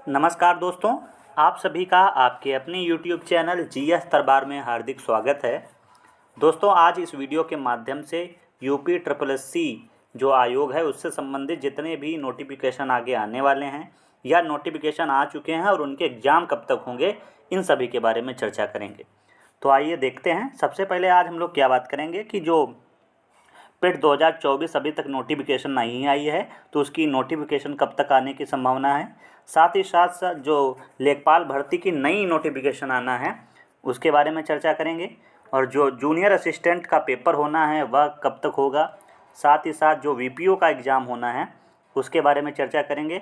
नमस्कार दोस्तों, आप सभी का आपके अपने YouTube चैनल जीएस दरबार में हार्दिक स्वागत है। दोस्तों, आज इस वीडियो के माध्यम से यूपी ट्रिपल एस सी जो आयोग है उससे संबंधित जितने भी नोटिफिकेशन आगे आने वाले हैं या नोटिफिकेशन आ चुके हैं और उनके एग्ज़ाम कब तक होंगे, इन सभी के बारे में चर्चा करेंगे। तो आइए देखते हैं। सबसे पहले आज हम लोग क्या बात करेंगे कि जो पेट 2024 अभी तक नोटिफिकेशन नहीं आई है, तो उसकी नोटिफिकेशन कब तक आने की संभावना है। साथ ही साथ जो लेखपाल भर्ती की नई नोटिफिकेशन आना है उसके बारे में चर्चा करेंगे, और जो जूनियर असिस्टेंट का पेपर होना है वह कब तक होगा। साथ ही साथ जो वीपीओ का एग्ज़ाम होना है उसके बारे में चर्चा करेंगे।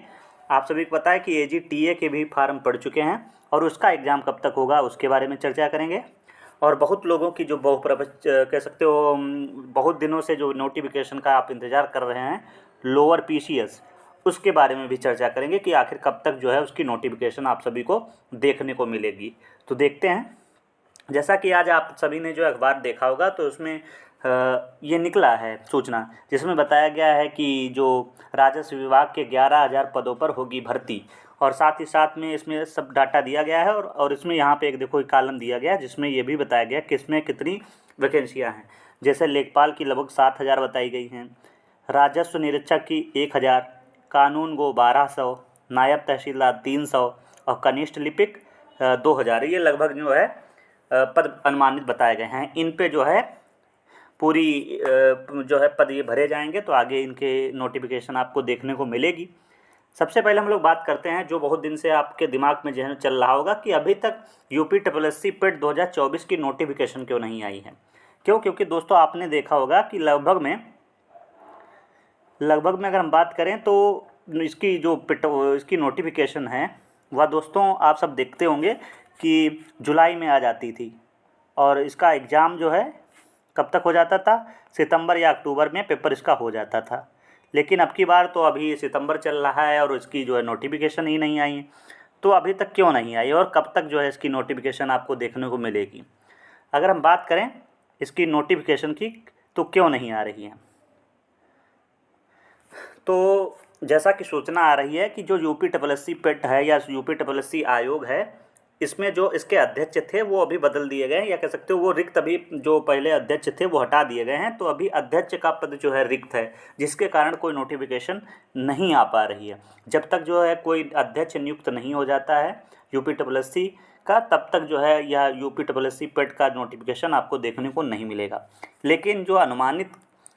आप सभी को पता है कि एजीटीए के भी फार्म पड़ चुके हैं और उसका एग्ज़ाम कब तक होगा उसके बारे में चर्चा करेंगे। और बहुत लोगों की जो कह सकते हो बहुत दिनों से जो नोटिफिकेशन का आप इंतज़ार कर रहे हैं, लोअर पीसीएस, उसके बारे में भी चर्चा करेंगे कि आखिर कब तक जो है उसकी नोटिफिकेशन आप सभी को देखने को मिलेगी। तो देखते हैं। जैसा कि आज आप सभी ने जो अखबार देखा होगा तो उसमें ये निकला है सूचना, जिसमें बताया गया है कि जो राजस्व विभाग के 11,000 पदों पर होगी भर्ती, और साथ ही साथ में इसमें सब डाटा दिया गया है। और इसमें यहाँ पे एक देखो एक कॉलम दिया गया है जिसमें ये भी बताया गया है कि इसमें कितनी वैकेंसियाँ हैं। जैसे लेखपाल की लगभग 7,000 बताई गई हैं, राजस्व निरीक्षक की 1,000, कानून गो 1,200, नायब तहसीलदार 300 और कनिष्ठ लिपिक 2,000। ये लगभग जो है पद अनुमानित बताए गए हैं। इन पे जो है पूरी जो है पद ये भरे जाएंगे, तो आगे इनके नोटिफिकेशन आपको देखने को मिलेगी। सबसे पहले हम लोग बात करते हैं जो बहुत दिन से आपके दिमाग में जहन चल रहा होगा कि अभी तक यूपी ट्रिपल एस सी पेट 2024 की नोटिफिकेशन क्यों नहीं आई है। क्यों? क्योंकि दोस्तों आपने देखा होगा कि लगभग में अगर हम बात करें तो इसकी जो इसकी नोटिफिकेशन है वह दोस्तों आप सब देखते होंगे कि जुलाई में आ जाती थी, और इसका एग्ज़ाम जो है कब तक हो जाता था, सितंबर या अक्टूबर में पेपर इसका हो जाता था। लेकिन अब की बार तो अभी सितंबर चल रहा है और इसकी जो है नोटिफिकेशन ही नहीं आई है। तो अभी तक क्यों नहीं आई और कब तक जो है इसकी नोटिफिकेशन आपको देखने को मिलेगी। अगर हम बात करें इसकी नोटिफिकेशन की तो क्यों नहीं आ रही है, तो जैसा कि सूचना आ रही है कि जो यूपी ट्रिपल एस सी पेट है या यूपी ट्रिपल एस सी आयोग है, इसमें जो इसके अध्यक्ष थे वो अभी बदल दिए गए हैं, या कह सकते हो वो रिक्त अभी जो पहले अध्यक्ष थे वो हटा दिए गए हैं। तो अभी अध्यक्ष का पद जो है रिक्त है, जिसके कारण कोई नोटिफिकेशन नहीं आ पा रही है। जब तक जो है कोई अध्यक्ष नियुक्त नहीं हो जाता है यूपी ट्रिपल एस सी का, तब तक जो है यह यूपी ट्रिपल एस सी पेट का नोटिफिकेशन आपको देखने को नहीं मिलेगा। लेकिन जो अनुमानित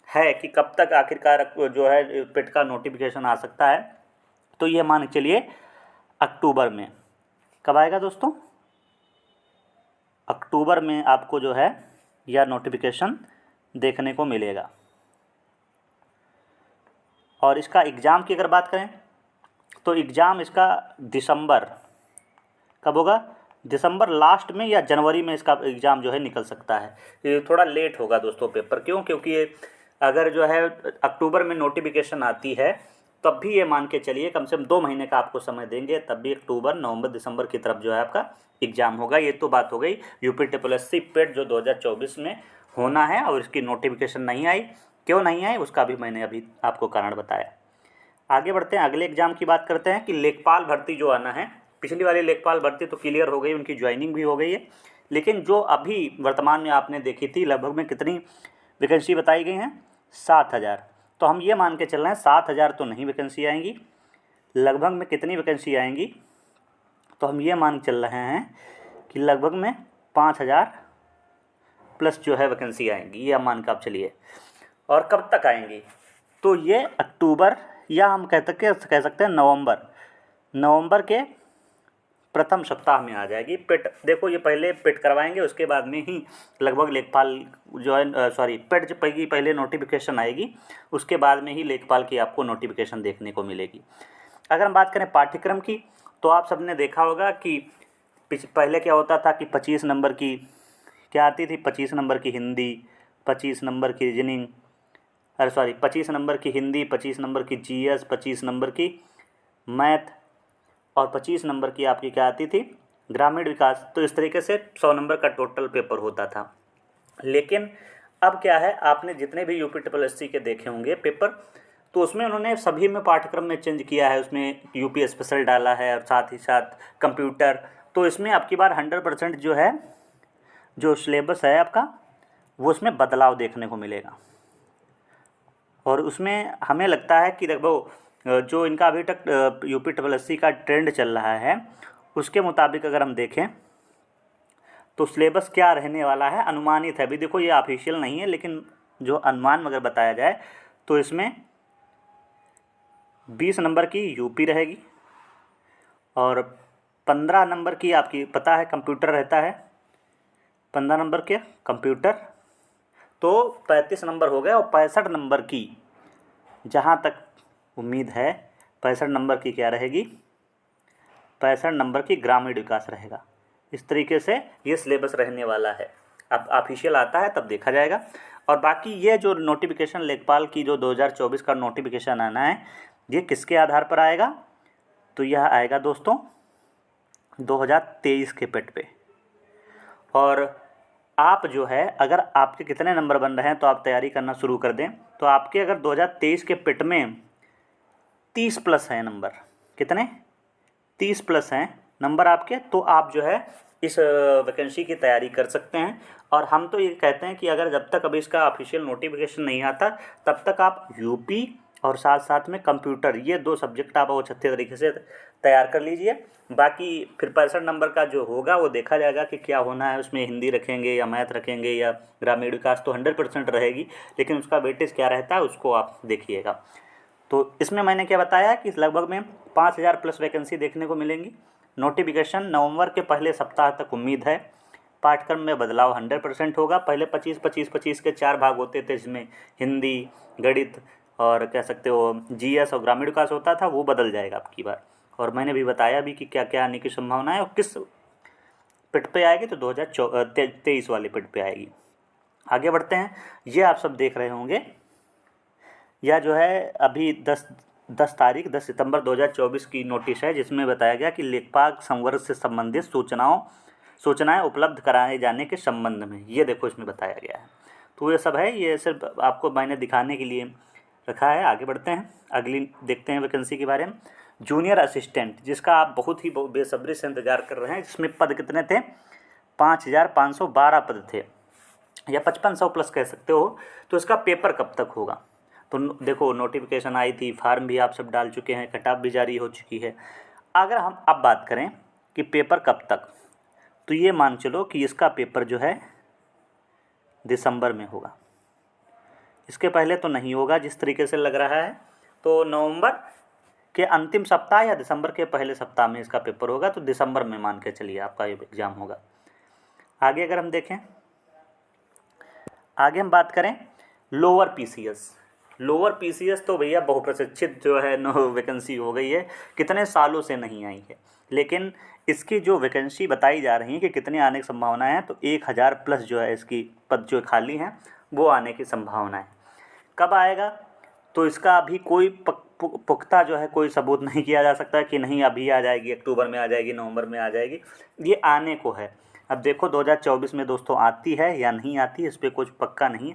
है कि कब तक आखिरकार जो है पेट का नोटिफिकेशन आ सकता है, तो ये मान के चलिए अक्टूबर में। कब आएगा दोस्तों? अक्टूबर में आपको जो है यह नोटिफिकेशन देखने को मिलेगा। और इसका एग्ज़ाम की अगर बात करें तो एग्ज़ाम इसका दिसंबर, कब होगा? दिसंबर लास्ट में या जनवरी में इसका एग्ज़ाम जो है निकल सकता है। ये थोड़ा लेट होगा दोस्तों पेपर। क्यों? क्योंकि अगर जो है अक्टूबर में नोटिफिकेशन आती है तब भी ये मान के चलिए कम से कम 2 महीने का आपको समय देंगे, तब भी अक्टूबर, नवंबर, दिसंबर की तरफ जो है आपका एग्ज़ाम होगा। ये तो बात हो गई यूपी ट्रिपल एस सी पेट जो 2024 में होना है, और इसकी नोटिफिकेशन नहीं आई। क्यों नहीं आई उसका भी मैंने अभी आपको कारण बताया। आगे बढ़ते हैं, अगले एग्ज़ाम की बात करते हैं कि लेखपाल भर्ती जो आना है। पिछली वाली लेखपाल भर्ती तो क्लियर हो गई, उनकी ज्वाइनिंग भी हो गई है। लेकिन जो अभी वर्तमान में आपने देखी थी, लगभग में कितनी वैकेंसी बताई गई हैं? 7,000। तो हम ये मान के चल रहे हैं 7,000 तो नहीं वैकेंसी आएंगी। लगभग में कितनी वैकेंसी आएंगी? तो हम ये मान के चल रहे हैं कि लगभग में 5,000 प्लस जो है वैकेंसी आएंगी, ये हम मान के आप चलिए। और कब तक आएंगी? तो ये अक्टूबर या हम कह सकते हैं नवंबर के प्रथम सप्ताह में आ जाएगी। पेट देखो ये पहले पेट करवाएंगे, उसके बाद में ही लगभग लेखपाल जो है पेट जब पहले नोटिफिकेशन आएगी, उसके बाद में ही लेखपाल की आपको नोटिफिकेशन देखने को मिलेगी। अगर हम बात करें पाठ्यक्रम की, तो आप सबने देखा होगा कि पहले क्या होता था कि 25 नंबर की क्या आती थी, 25 नंबर की हिंदी, 25 नंबर की रीजनिंग, 25 नंबर की हिंदी, 25 नंबर की जीएस, 25 नंबर की मैथ और 25 नंबर की आपकी क्या आती थी, ग्रामीण विकास। तो इस तरीके से 100 नंबर का टोटल पेपर होता था। लेकिन अब क्या है, आपने जितने भी यूपी ट्रिपल एस सी के देखे होंगे पेपर, तो उसमें उन्होंने सभी में पाठ्यक्रम में चेंज किया है, उसमें यूपी स्पेशल डाला है और साथ ही साथ कंप्यूटर। तो इसमें आपकी बार 100% जो है जो सिलेबस है आपका वो उसमें बदलाव देखने को मिलेगा। और उसमें हमें लगता है कि देखो जो इनका अभी तक यूपी ट्रिपल एस सी का ट्रेंड चल रहा है उसके मुताबिक अगर हम देखें तो सिलेबस क्या रहने वाला है अनुमानित है। अभी देखो ये ऑफिशियल नहीं है, लेकिन जो अनुमान अगर बताया जाए तो इसमें 20 नंबर की यूपी रहेगी और 15 नंबर की आपकी पता है कंप्यूटर रहता है, 15 नंबर के कंप्यूटर, तो 35 नंबर हो गए। और 65 नंबर की जहाँ तक उम्मीद है 65 नंबर की क्या रहेगी, 65 नंबर की ग्रामीण विकास रहेगा। इस तरीके से ये सिलेबस रहने वाला है। अब ऑफिशियल आता है तब देखा जाएगा। और बाकी ये जो नोटिफिकेशन लेखपाल की जो 2024 का नोटिफिकेशन आना है ये किसके आधार पर आएगा, तो यह आएगा दोस्तों 2023 के पेट पे। और आप जो है अगर आपके कितने नंबर बन रहे हैं तो आप तैयारी करना शुरू कर दें। तो आपके अगर 2023 के पेट में 30 प्लस हैं नंबर, कितने 30 प्लस हैं नंबर आपके, तो आप जो है इस वैकेंसी की तैयारी कर सकते हैं। और हम तो ये कहते हैं कि अगर जब तक अभी इसका ऑफिशियल नोटिफिकेशन नहीं आता तब तक आप यूपी और साथ साथ में कंप्यूटर ये 2 सब्जेक्ट आप अच्छे तरीके से तैयार कर लीजिए। बाकी फिर 65 नंबर का जो होगा वो देखा जाएगा कि क्या होना है, उसमें हिंदी रखेंगे या मैथ रखेंगे या ग्रामीण विकास, तो 100% रहेगी, लेकिन उसका वेटेज क्या रहता है उसको आप देखिएगा। तो इसमें मैंने क्या बताया कि लगभग में 5000 प्लस वैकेंसी देखने को मिलेंगी। नोटिफिकेशन नवंबर के पहले सप्ताह तक उम्मीद है। पाठ्यक्रम में बदलाव 100% होगा। पहले 25-25-25 के 4 भाग होते थे, जिसमें हिंदी, गणित और कह सकते हो जीएस और ग्रामीण विकास होता था, वो बदल जाएगा अब की बार। और मैंने भी बताया भी कि क्या क्या आने की संभावना है और किस पिट पे आएगी, तो 2023 वाले पिट पे आएगी। आगे बढ़ते हैं। ये आप सब देख रहे होंगे, यह जो है अभी 10 सितंबर 2024 की नोटिस है, जिसमें बताया गया कि लेखपाल संवर्ग से संबंधित सूचनाएं उपलब्ध कराए जाने के संबंध में। ये देखो इसमें बताया गया है। तो ये सब है, ये सिर्फ आपको मैंने दिखाने के लिए रखा है। आगे बढ़ते हैं, अगली देखते हैं वैकेंसी के बारे में। जूनियर असिस्टेंट, जिसका आप बहुत ही बेसब्री से इंतजार कर रहे हैं, जिसमें पद कितने थे, 5512 पद थे या 5500 प्लस कह सकते हो। तो इसका पेपर कब तक होगा, तो देखो नोटिफिकेशन आई थी, फार्म भी आप सब डाल चुके हैं, कट ऑफ भी जारी हो चुकी है। अगर हम अब बात करें कि पेपर कब तक, तो ये मान चलो कि इसका पेपर जो है दिसंबर में होगा। इसके पहले तो नहीं होगा जिस तरीके से लग रहा है। तो नवंबर के अंतिम सप्ताह या दिसंबर के पहले सप्ताह में इसका पेपर होगा। तो दिसंबर में मान के चलिए आपका ये एग्ज़ाम होगा। आगे अगर हम देखें, आगे हम बात करें लोअर पीसीएस। लोअर पीसीएस तो भैया बहुप्रशिक्षित जो है नो वैकेंसी हो गई है, कितने सालों से नहीं आई है, लेकिन इसकी जो वैकेंसी बताई जा रही है कि कितने आने की संभावना है, तो 1000 प्लस जो है इसकी पद जो खाली हैं वो आने की संभावना है। कब आएगा, तो इसका अभी कोई पुख्ता जो है कोई सबूत नहीं किया जा सकता कि नहीं अभी आ जाएगी, अक्टूबर में आ जाएगी, नवंबर में आ जाएगी, ये आने को है। अब देखो 2024 में दोस्तों आती है या नहीं आती, इस पर कुछ पक्का नहीं।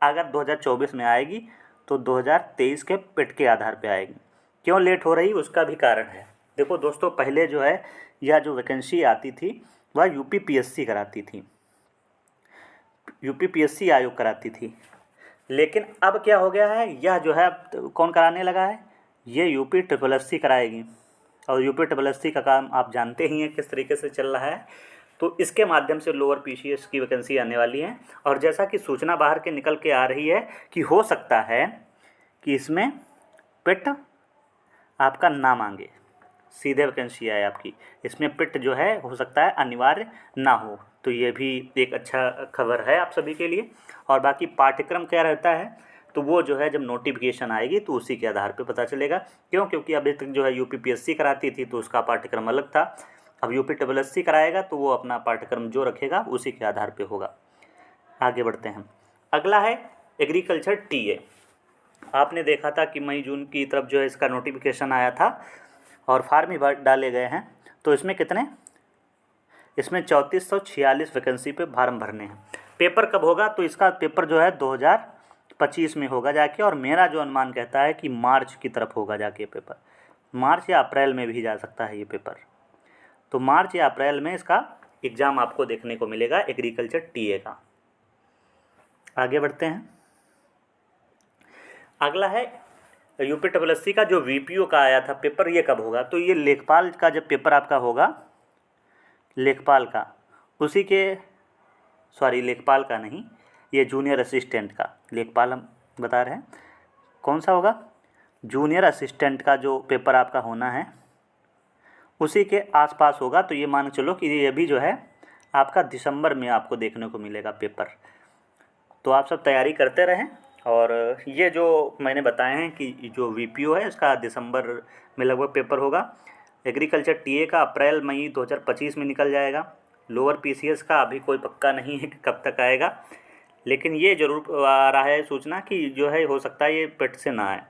अगर 2024 में आएगी तो 2023 के पिट के आधार पे आएगी। क्यों लेट हो रही, उसका भी कारण है। देखो दोस्तों, पहले जो है यह जो वैकेंसी आती थी वह यूपी पीएससी कराती थी, यूपी पीएससी आयोग कराती थी। लेकिन अब क्या हो गया है, यह जो है कौन कराने लगा है, ये यूपी ट्रिपल एससी कराएगी। और यूपी ट्रिपल एससी का काम आप जानते ही हैं किस तरीके से चल रहा है। तो इसके माध्यम से लोअर पीसीएस की वैकेंसी आने वाली है। और जैसा कि सूचना बाहर के निकल के आ रही है कि हो सकता है कि इसमें पिट आपका ना मांगे, सीधे वैकेंसी आए आपकी, इसमें पिट जो है हो सकता है अनिवार्य ना हो। तो ये भी एक अच्छा खबर है आप सभी के लिए। और बाकी पाठ्यक्रम क्या रहता है, तो वो जो है जब नोटिफिकेशन आएगी तो उसी के आधार पे पता चलेगा। क्यों, क्योंकि अभी तक जो है यूपी पीएससी कराती थी तो उसका पाठ्यक्रम अलग था। अब यूपी ट्रिपल एससी कराएगा तो वो अपना पाठ्यक्रम जो रखेगा उसी के आधार पे होगा। आगे बढ़ते हैं। अगला है एग्रीकल्चर टीए। आपने देखा था कि मई जून की तरफ जो है इसका नोटिफिकेशन आया था और फार्म भी डाले गए हैं। तो इसमें कितने, इसमें 3446 वैकेंसी पे फार्म भरने हैं। पेपर कब होगा, तो इसका पेपर जो है 25 में होगा जाके, और मेरा जो अनुमान कहता है कि मार्च की तरफ होगा जाके पेपर, मार्च या अप्रैल में भी जा सकता है ये पेपर। तो मार्च या अप्रैल में इसका एग्ज़ाम आपको देखने को मिलेगा एग्रीकल्चर टीए का। आगे बढ़ते हैं। अगला है यूपीएससी का जो वीपीओ का आया था पेपर, ये कब होगा? तो ये लेखपाल का जब पेपर आपका होगा, लेखपाल का, उसी के, सॉरी लेखपाल का नहीं, ये जूनियर असिस्टेंट का, लेखपाल हम बता रहे हैं, कौन सा होगा? जूनियर असिस्टेंट का जो पेपर आपका होना है उसी के आसपास होगा। तो ये मान चलो कि ये भी जो है आपका दिसंबर में आपको देखने को मिलेगा पेपर। तो आप सब तैयारी करते रहें। और ये जो मैंने बताए हैं कि जो वीपीओ है इसका दिसंबर में लगभग पेपर होगा। एग्रीकल्चर टीए का अप्रैल मई 2025 में निकल जाएगा। लोअर पीसीएस का अभी कोई पक्का नहीं है कि कब तक आएगा, लेकिन ये ज़रूर आ रहा है सूचना कि जो है हो सकता है ये पेट से ना आए।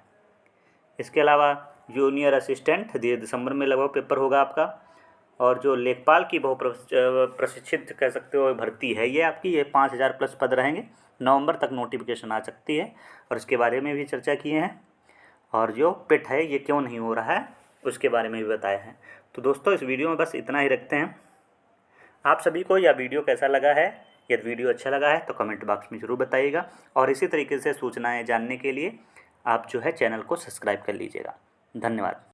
इसके अलावा जूनियर असिस्टेंट दिसंबर में लगभग पेपर होगा आपका। और जो लेखपाल की बहु प्रशिक्षित कह सकते हो भर्ती है ये आपकी, ये 5000 प्लस पद रहेंगे। नवंबर तक नोटिफिकेशन आ सकती है, और इसके बारे में भी चर्चा किए हैं। और जो पेट है ये क्यों नहीं हो रहा है उसके बारे में भी बताया है। तो दोस्तों इस वीडियो में बस इतना ही रखते हैं। आप सभी को यह वीडियो कैसा लगा है? यदि वीडियो अच्छा लगा है तो कमेंट बॉक्स में ज़रूर बताइएगा, और इसी तरीके से सूचनाएं जानने के लिए आप जो है चैनल को सब्सक्राइब कर लीजिएगा। धन्यवाद।